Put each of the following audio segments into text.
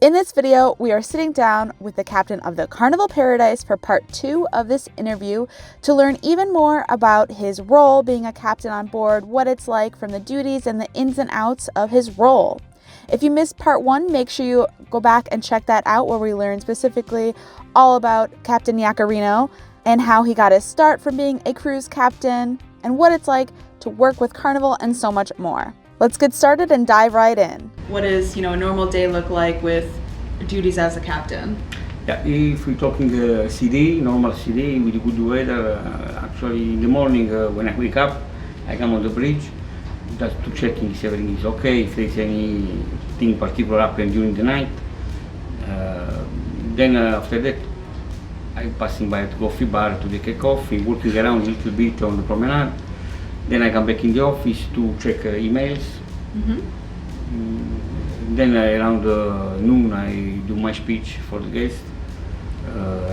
In this video, we are sitting down with the captain of the Carnival Paradise for part 2 of this interview to learn even more about his role being a captain on board, what it's like from the duties and the ins and outs of his role. If you missed part 1, make sure you go back and check that out, where we learn specifically all about Captain Yacarino and how he got his start from being a cruise captain and what it's like to work with Carnival and so much more. Let's get started and dive right in. What does, a normal day look like with duties as a captain? Yeah, if we're talking CD, normal CD with good weather, actually in the morning when I wake up, I come on the bridge just to check if everything is okay, if there's anything particular happen during the night. Then after that, I'm passing by the coffee bar to take a coffee, walking around a little bit on the promenade. Then I come back in the office to check emails. Then around noon I do my speech for the guests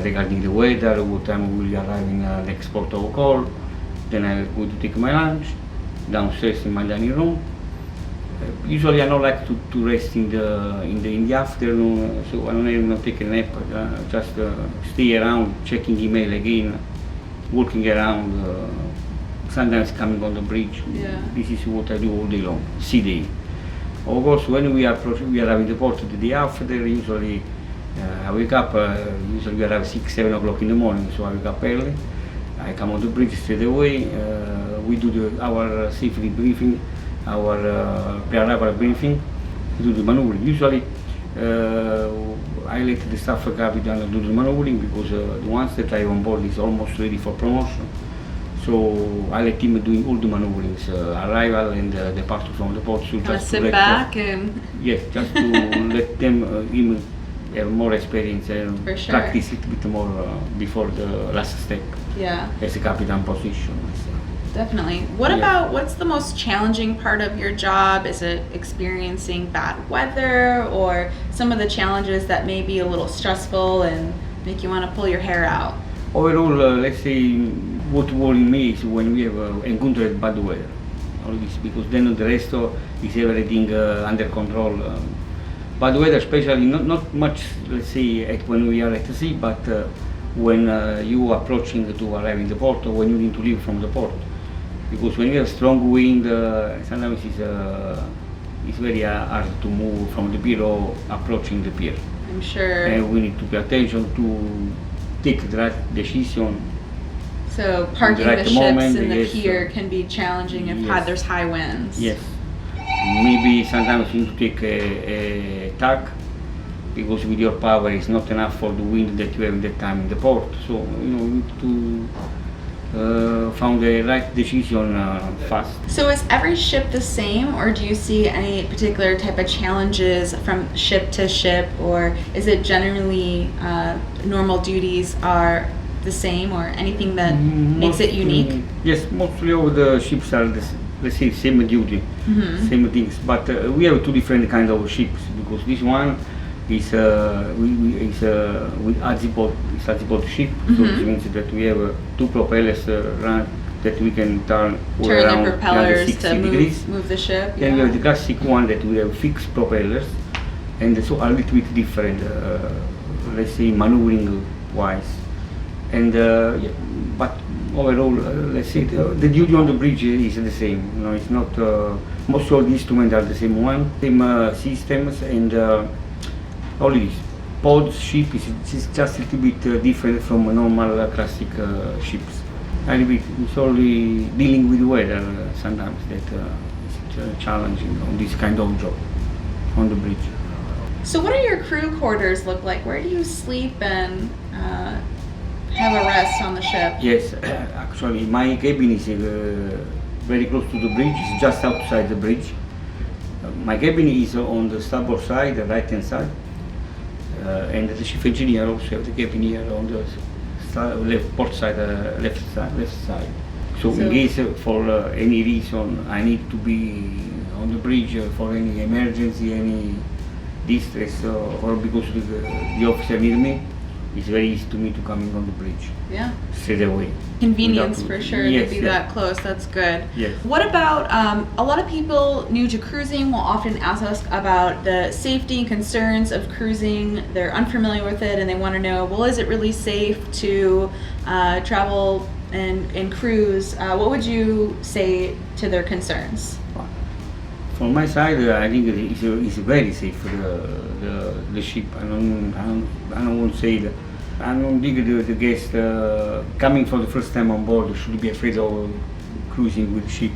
regarding the weather, what time we will arrive in next port of call. Then I go to take my lunch downstairs in my dining room. Usually I don't like to rest in the afternoon, so I don't even take a nap. Just stay around checking email again, walking around. Sometimes coming on the bridge. Yeah. This is what I do all day long, CD. Of course, when we arrive in the port the day after, usually I wake up, usually we arrive 6-7 o'clock in the morning, so I wake up early. I come on the bridge straight away. We do our safety briefing, our pre-arrival briefing, we do the maneuvering. Usually I let the staff captain do the maneuvering because the ones that I have on board is almost ready for promotion. So I let him doing all the maneuverings, arrival and departure from the port. So just sit back and yes, just to let them him have more experience and practice it a bit more before the last step. Yeah. As a captain position. Definitely. What's the most challenging part of your job? Is it experiencing bad weather or some of the challenges that may be a little stressful and make you want to pull your hair out? Overall, let's say what worries me is when we have encountered bad weather. All this, because then the rest is everything under control. Bad weather, especially not much, let's say, when we are at the sea, but when you are approaching to arrive in the port or when you need to leave from the port. Because when you have strong wind, sometimes it's very hard to move from the pier or approaching the pier. I'm sure. And we need to pay attention to take the right decision. So parking the ships in the pier can be challenging if there's high winds. Yes. Maybe sometimes you need to take a tack because with your power is not enough for the wind that you have at that time in the port. So you need to find the right decision fast. So is every ship the same, or do you see any particular type of challenges from ship to ship, or is it generally normal duties are the same, or anything that makes it unique? Yes, mostly all the ships are let's say same duty, same things. But we have two different kind of ships because this one is with azipod ship. So this means that we have two propellers run that we can turn around the propellers to degrees. Move the ship. Then we have the classic one that we have fixed propellers, and so a little bit different, let's say maneuvering wise. And but overall, let's say the duty on the bridge is the same. It's not. Most of the instruments are the same one, same systems, and all this. Pod ship is just a little bit different from normal classic ships. A little bit. It's only dealing with weather sometimes that is challenging on this kind of job on the bridge. So, what do your crew quarters look like? Where do you sleep and have a rest on the ship? Yes, actually my cabin is very close to the bridge, it's just outside the bridge. My cabin is on the starboard side, the right hand side, and the chief engineer also have the cabin here on the port side, left side. So in case for any reason I need to be on the bridge for any emergency, any distress, or because the officer need me, it's very easy to me to come in on the bridge Yeah. straight away. Convenience Without- for sure yes, to be yes. that close. That's good. Yes. What about a lot of people new to cruising will often ask us about the safety and concerns of cruising. They're unfamiliar with it and they want to know, well, is it really safe to travel and cruise? What would you say to their concerns? From my side, I think it's very safe for the ship. I don't want to say that. I don't think the guest coming for the first time on board should be afraid of cruising with the ship.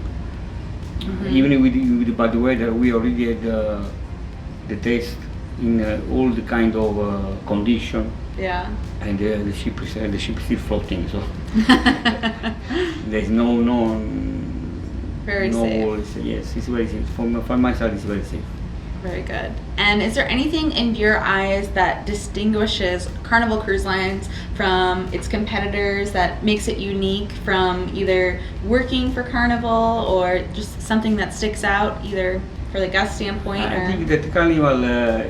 Even with the bad weather, we already had the test in all the kind of condition, Yeah. and the ship is still floating. So there's no Very no safe. worries. Yes, it's very safe. From my side, it's very safe. Very good. And is there anything in your eyes that distinguishes Carnival Cruise Lines from its competitors, that makes it unique from either working for Carnival or just something that sticks out either for the guest standpoint I or? think that Carnival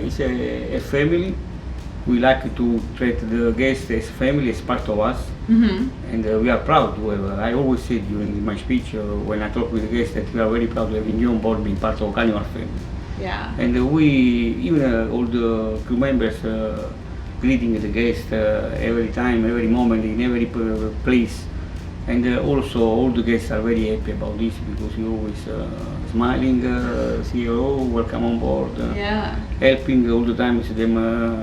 is a family. We like to treat the guests as family, as part of us. Mhm. And we are proud to have, I always say during my speech when I talk with the guests, that we are very proud of having you on board being part of Carnival family. Yeah. And we, even all the crew members greeting the guests every time, every moment, in every place. And also all the guests are very happy about this because we always smiling, say hello, welcome on board, Yeah. helping all the time if them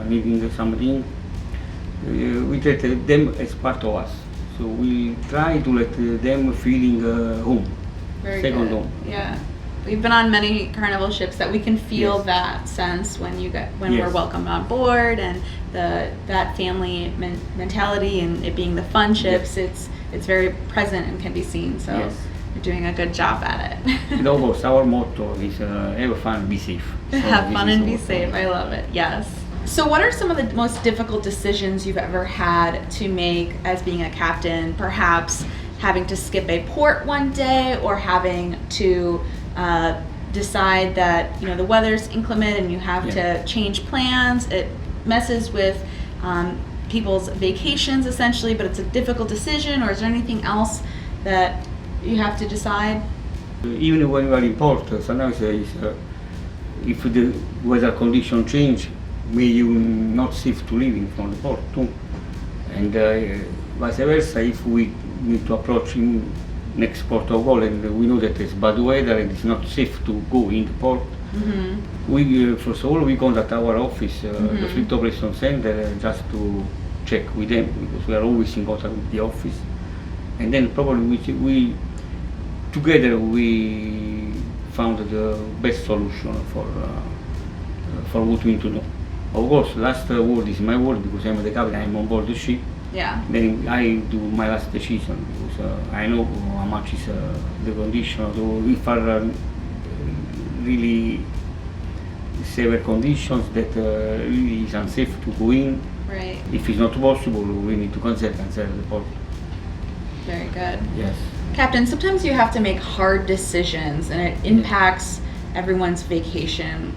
needing something. We treat them as part of us. So we try to let them feeling home, Very second good. home. Yeah. We've been on many Carnival ships that we can feel Yes. that sense when when Yes. we're welcomed on board, and that family mentality and it being the fun ships. It's very present and can be seen. So Yes. you're doing a good job at it. And of course, our motto is have fun, be safe. So Have this fun is and be our- safe. I love it. Yes. So, what are some of the most difficult decisions you've ever had to make as being a captain? Perhaps having to skip a port one day, or having to decide that the weather's inclement and you have Yeah. to change plans. It messes with people's vacations essentially, but it's a difficult decision. Or is there anything else that you have to decide? Even when we are in port, sometimes if the weather condition change, may you not safe to leaving from the port too. And vice versa, if we need to approach in next port of call and we know that it's bad weather and it's not safe to go in the port, we first of all we contact our office, the Fleet Operations Center, just to check with them because we are always in contact with the office. And then probably we together we found the best solution for what we need to do. Of course, last word is my word because I'm the captain. I'm on board the ship. Yeah. Then I do my last decision because I know how much is the condition. So if are really severe conditions that really is unsafe to go in, Right. if it's not possible, we need to cancel the port. Very good. Yes. Captain, sometimes you have to make hard decisions and it impacts everyone's vacation.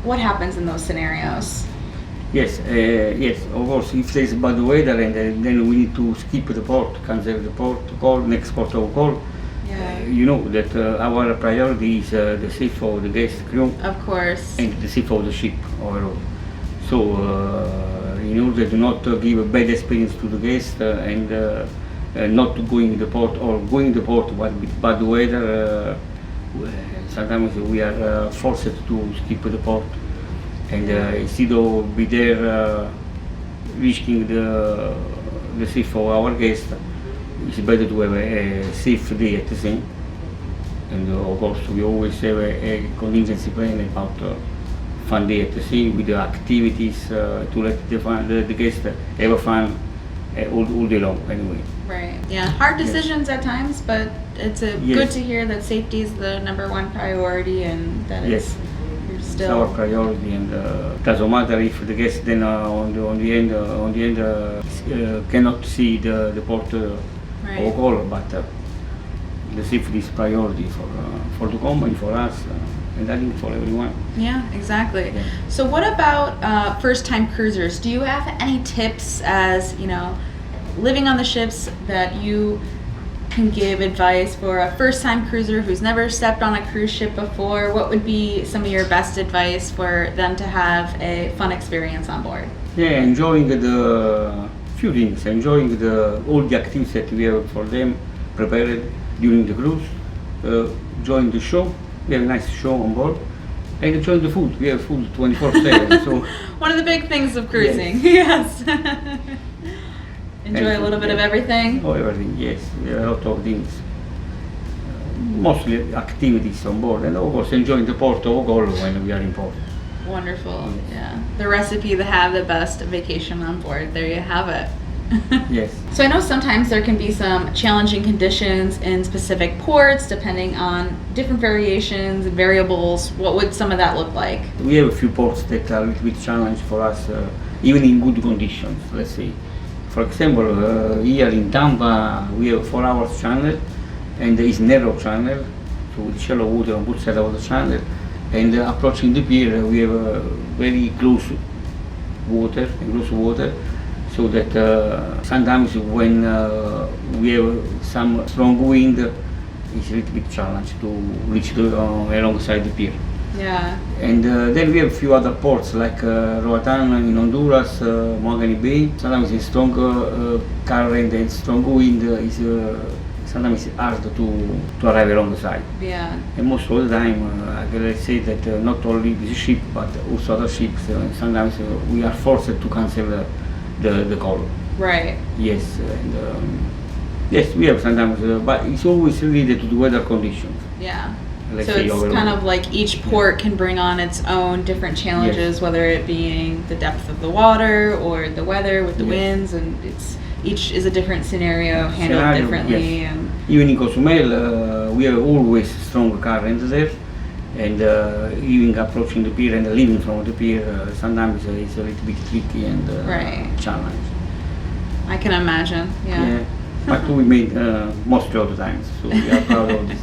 What happens in those scenarios? Yes, yes, of course, if there's bad weather and then we need to skip the port, cancel the port, call, next port of call, Yeah. you know that our priority is the safety of the guest crew Of course. and the safety of the ship overall. So, in order to not give a bad experience to the guest and not to go in the port or going in the port with bad weather, sometimes we are forced to skip the port. And instead of be there risking the safety of our guests, it's better to have a safe day at the sea. And of course, we always have a contingency plan about fun day at the sea with the activities to let the guests have fun all day long anyway. Right. Yeah. Hard decisions at times, but it's Yes. good to hear that safety is the number one priority and that Yes. you're It's still. our priority, and doesn't matter if the guest then on the end cannot see the port Right. or call, but the safety is priority for the company, for us. and I think for everyone. Yeah, exactly. Yeah. So what about first-time cruisers? Do you have any tips as, living on the ships that you can give advice for a first-time cruiser who's never stepped on a cruise ship before? What would be some of your best advice for them to have a fun experience on board? Yeah, enjoying the few things, enjoying all the activities that we have for them prepared during the cruise, enjoying the show. We have a nice show on board, and enjoying the food. We have food 24/7. So one of the big things of cruising. Yes. Enjoy a little bit of everything. Oh, everything. Yes, there are a lot of things. Mostly activities on board, and of course enjoying the port of Ogol when we are in port. Wonderful. Yeah. The recipe to have the best vacation on board. There you have it. Yes. So I know sometimes there can be some challenging conditions in specific ports depending on different variations and variables. What would some of that look like? We have a few ports that are a little bit challenging for us, even in good conditions, let's say. For example, here in Tampa, we have 4 hours channel, and it's narrow channel, so with shallow water on both sides of the channel. And approaching the pier, we have very close water, so that sometimes when we have some strong wind, it's a little bit challenge to reach alongside the pier. Yeah. And then we have a few other ports like Roatan in Honduras, Mogany Bay. Sometimes it's strong current and strong wind sometimes it's hard to arrive alongside. Yeah. And most of the time, I can say that not only this ship but also other ships, sometimes we are forced to cancel the call. Right. Yes, and yes, we have sometimes, but it's always related to the weather conditions. Yeah. Let's So say it's overall. kind of like each port can bring on its own different challenges, whether it being the depth of the water or the weather with the winds, and each is a different scenario handled differently. Yes. And even in Cozumel, we have always strong current there, and even approaching the pier and leaving from the pier, sometimes it's a little bit tricky and challenge. I can imagine. Yeah. But we made mostly all the time, so we are proud of this.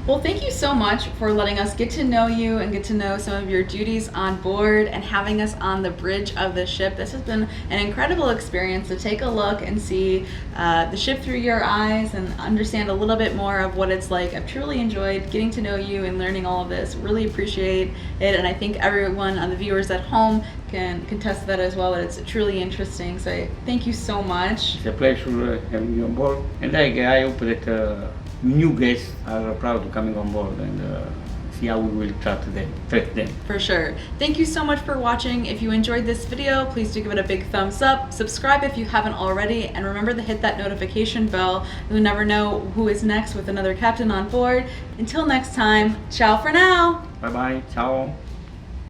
Well, thank you so much for letting us get to know you and get to know some of your duties on board and having us on the bridge of the ship. This has been an incredible experience to take a look and see the ship through your eyes and understand a little bit more of what it's like. I've truly enjoyed getting to know you and learning all of this. Really appreciate it, and I think everyone on the viewers at home can contest that as well, that it's truly interesting. So thank you so much. It's a pleasure having you on board, and I hope that new guests are proud of coming on board and see how we will treat them. For sure. Thank you so much for watching. If you enjoyed this video, please do give it a big thumbs up. Subscribe if you haven't already, and remember to hit that notification bell. You'll never know who is next with another captain on board. Until next time, ciao for now. Bye bye, ciao.